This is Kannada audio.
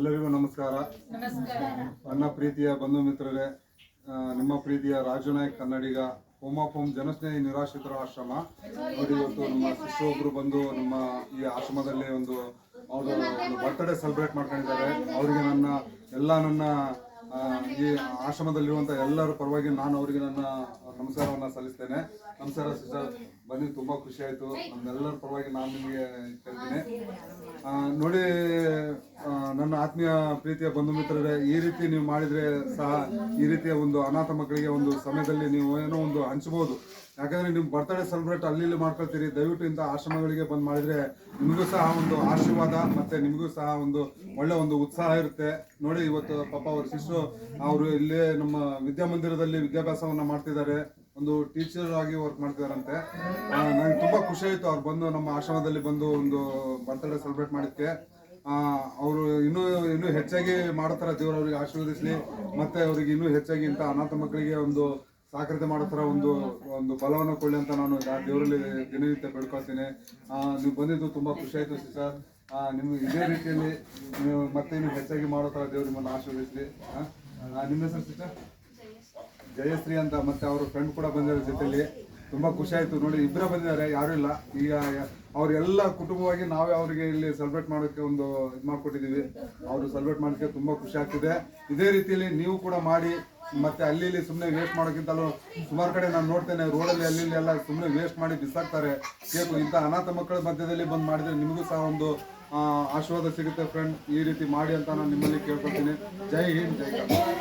ಎಲ್ಲರಿಗೂ ನಮಸ್ಕಾರ. ನನ್ನ ಪ್ರೀತಿಯ ಬಂಧು ಮಿತ್ರರೇ, ನಿಮ್ಮ ಪ್ರೀತಿಯ ರಾಜು ನಾಯಕ್ ಕನ್ನಡಿಗ, ಹೋಮಾಪೋಮ್ ಜನಸ್ನೇಹಿ ನಿರಾಶ್ರಿತರ ಆಶ್ರಮ ನೋಡಿ. ಇವತ್ತು ನಮ್ಮ ಶಿಷ್ಯೊಬ್ಬರು ಬಂದು ನಮ್ಮ ಈ ಆಶ್ರಮದಲ್ಲಿ ಒಂದು ಬರ್ತ್ಡೇ ಸೆಲೆಬ್ರೇಟ್ ಮಾಡ್ಕೊಂಡಿದ್ದಾರೆ. ಅವರಿಗೆ ನನ್ನ ಈ ಆಶ್ರಮದಲ್ಲಿರುವಂಥ ಎಲ್ಲರ ಪರವಾಗಿ ನಾನು ಅವರಿಗೆ ನನ್ನ ನಮಸ್ಕಾರವನ್ನು ಸಲ್ಲಿಸ್ತೇನೆ. ನಮಸ್ಕಾರ ಸಿಸ್ಟರ್, ಬನ್ನಿ, ತುಂಬ ಖುಷಿ ಆಯಿತು. ನಮ್ಮೆಲ್ಲರ ಪರವಾಗಿ ನಾನು ನಿಮಗೆ ಹೇಳ್ತೀನಿ. ನೋಡಿ, ನನ್ನ ಆತ್ಮೀಯ ಪ್ರೀತಿಯ ಬಂಧು ಮಿತ್ರರೇ, ಈ ರೀತಿ ನೀವು ಮಾಡಿದರೆ ಸಹ ಈ ರೀತಿಯ ಒಂದು ಅನಾಥ ಮಕ್ಕಳಿಗೆ ಒಂದು ಸಮಯದಲ್ಲಿ ನೀವು ಏನೋ ಒಂದು ಹಂಚ್ಬೋದು. ಯಾಕಂದರೆ ನಿಮ್ಮ ಬರ್ತ್ಡೇ ಸೆಲೆಬ್ರೇಟ್ ಅಲ್ಲಿ ಮಾಡ್ಕೊಳ್ತೀರಿ. ದಯವಿಟ್ಟು ಇಂಥ ಆಶ್ರಮಗಳಿಗೆ ಬಂದು ಮಾಡಿದರೆ ನಿಮಗೂ ಸಹ ಒಂದು ಆಶೀರ್ವಾದ ಮತ್ತು ನಿಮಗೂ ಸಹ ಒಂದು ಒಳ್ಳೆ ಒಂದು ಉತ್ಸಾಹ ಇರುತ್ತೆ. ನೋಡಿ, ಇವತ್ತು ಪಾಪ ಅವ್ರ ಶಿಷ್ಯರು ಅವರು ಇಲ್ಲೇ ನಮ್ಮ ವಿದ್ಯಾಮಂದಿರದಲ್ಲಿ ವಿದ್ಯಾಭ್ಯಾಸವನ್ನು ಮಾಡ್ತಿದ್ದಾರೆ. ಒಂದು ಟೀಚರ್ ಆಗಿ ವರ್ಕ್ ಮಾಡ್ತಿದಾರಂತೆ. ನನಗೆ ತುಂಬ ಖುಷಿ ಆಯಿತು ಅವ್ರು ಬಂದು ನಮ್ಮ ಆಶ್ರಮದಲ್ಲಿ ಬಂದು ಒಂದು ಬರ್ತ್ಡೇ ಸೆಲೆಬ್ರೇಟ್ ಮಾಡಿದ್ದಕ್ಕೆ. ಅವರು ಇನ್ನೂ ಹೆಚ್ಚಾಗಿ ಮಾಡ್ತಾರೆ. ದೇವರು ಅವ್ರಿಗೆ ಆಶೀರ್ವದಿಸಲಿ, ಮತ್ತು ಅವ್ರಿಗೆ ಇನ್ನೂ ಹೆಚ್ಚಾಗಿ ಇಂಥ ಅನಾಥ ಮಕ್ಕಳಿಗೆ ಒಂದು ಸಹಕಾರಿತೆ ಮಾಡೋ ಥರ ಒಂದು ಬಲವನ್ನು ಕೊಡಲಿ ಅಂತ ನಾನು ದೇವರಲ್ಲಿ ದಿನನಿತ್ಯ ಬೇಡ್ಕೊಳ್ತೀನಿ. ನೀವು ಬಂದಿದ್ದು ತುಂಬ ಖುಷಿ ಆಯಿತು ಸಿಸ್ಟರ್. ನಿಮ್ಗೆ ಇದೇ ರೀತಿಯಲ್ಲಿ ನೀವು ಮತ್ತೆ ಇನ್ನೂ ಹೆಚ್ಚಾಗಿ ಮಾಡೋ ಥರ ದೇವರು ನಿಮ್ಮನ್ನು ಆಶೀರ್ವದಿಸಲಿ. ನಿಮ್ಮ ಹೆಸರು ಸಿಸ್ಟರ್? ಜಯಶ್ರೀ ಅಂತ. ಮತ್ತು ಅವ್ರ ಫ್ರೆಂಡ್ ಕೂಡ ಬಂದಿರೋ ಜೊತೆಯಲ್ಲಿ. ತುಂಬ ಖುಷಿ ಆಯಿತು. ನೋಡಿ, ಇಬ್ಬರೇ ಬಂದಿದ್ದಾರೆ, ಯಾರೂ ಇಲ್ಲ. ಈಗ ಅವರೆಲ್ಲ ಕುಟುಂಬವಾಗಿ ನಾವೇ ಅವರಿಗೆ ಇಲ್ಲಿ ಸೆಲೆಬ್ರೇಟ್ ಮಾಡೋಕ್ಕೆ ಒಂದು ಇದು ಮಾಡಿಕೊಟ್ಟಿದ್ದೀವಿ. ಅವರು ಸೆಲೆಬ್ರೇಟ್ ಮಾಡೋಕ್ಕೆ ತುಂಬ ಖುಷಿ ಆಗ್ತಿದೆ. ಇದೇ ರೀತಿಯಲ್ಲಿ ನೀವು ಕೂಡ ಮಾಡಿ. ಮತ್ತು ಅಲ್ಲಿ ಸುಮ್ಮನೆ ವೇಸ್ಟ್ ಮಾಡೋಕ್ಕಿಂತಲೂ ಸುಮಾರು ಕಡೆ ನಾನು ನೋಡ್ತೇನೆ, ರೋಡಲ್ಲಿ ಅಲ್ಲಿ ಎಲ್ಲ ಸುಮ್ಮನೆ ವೇಸ್ಟ್ ಮಾಡಿ ಬಿಸಾಕ್ತಾರೆ ಕೇಕು. ಇಂಥ ಅನಾಥ ಮಕ್ಕಳ ಮಧ್ಯದಲ್ಲಿ ಬಂದು ಮಾಡಿದರೆ ನಿಮಗೂ ಸಹ ಒಂದು ಆಶೀರ್ವಾದ ಸಿಗುತ್ತೆ ಫ್ರೆಂಡ್. ಈ ರೀತಿ ಮಾಡಿ ಅಂತ ನಾನು ನಿಮ್ಮಲ್ಲಿ ಕೇಳ್ಕೊಳ್ತೀನಿ. ಜೈ ಹಿಂದ್, ಜೈ ಕರ್ನಾಟಕ.